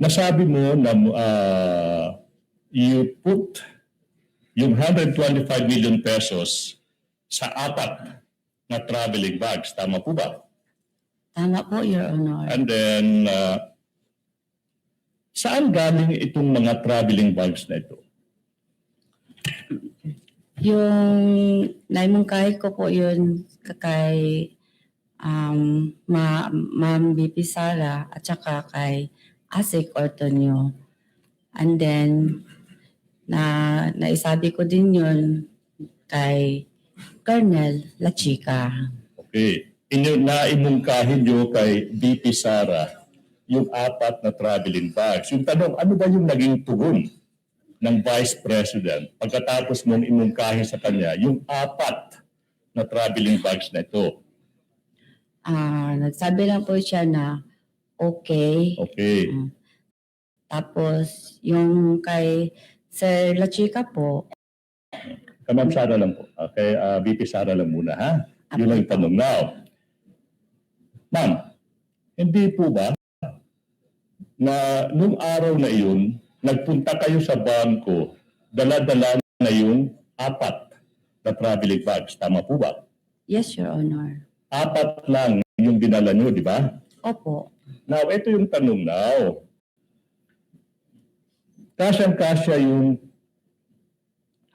nasabi mo na you put yung 125 million pesos sa 4 na traveling bags. Tama po ba? Tama po, Your Honor. And then, saan galing itong mga traveling bags na ito? Yung naimungkahi ko po yun kay Ma'am BP Sara at saka kay Asik Ortonio. And then, naisabi ko din yun kay Colonel La Chica. Okay. Naimungkahin nyo kay BP Sara yung 4 na traveling bags. Yung tanong, ano ba yung naging tugon ng Vice President pagkatapos mong imungkahin sa kanya yung 4 na traveling bags na ito? Nagsabi lang po siya na okay. Okay. Tapos yung kay Sir La Chica po. Ma'am Sara lang po. Okay, VP Sara lang muna ha. Yun lang yung tanong now. Ma'am, hindi po ba na nung araw na iyon, nagpunta kayo sa bangko, dala-dala na yung 4 na traveling bags. Tama po ba? Yes, Your Honor. 4 lang yung dinala nyo, di ba? Opo. Now, ito yung tanong now. Kasyang-kasya yung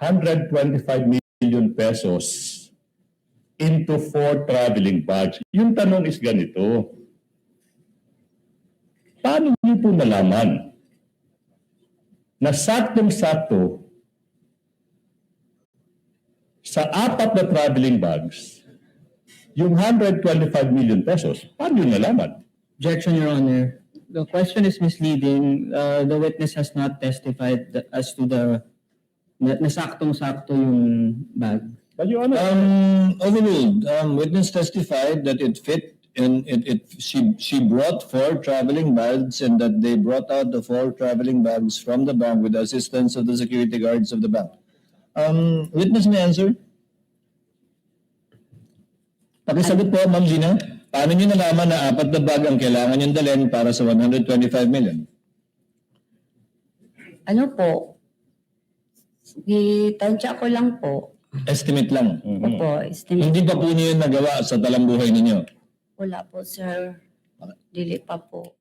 125 million pesos into 4 traveling bags. Yung tanong is ganito. Paano niyo po nalaman na saktong-sakto sa 4 na traveling bags, yung 125 million pesos, paano niyo nalaman? Objection, Your Honor. The question is misleading. The witness has not testified as to the nasaktong-sakto yung bag. But Your Honor, Overruled. Witness testified that it fit and she brought 4 traveling bags and that they brought out the 4 traveling bags from the bank with the assistance of the security guards of the bank. Witness may answer. Pakisagot po, Ma'am Gina. Paano niyo nalaman na 4 na bag ang kailangan niyong dalhin para sa 125 million? Ano po? Itansya ko lang po. Estimate lang. Opo, estimate. Hindi pa po niyo yun nagawa sa talambuhay ninyo? Wala po, sir. Dili pa po.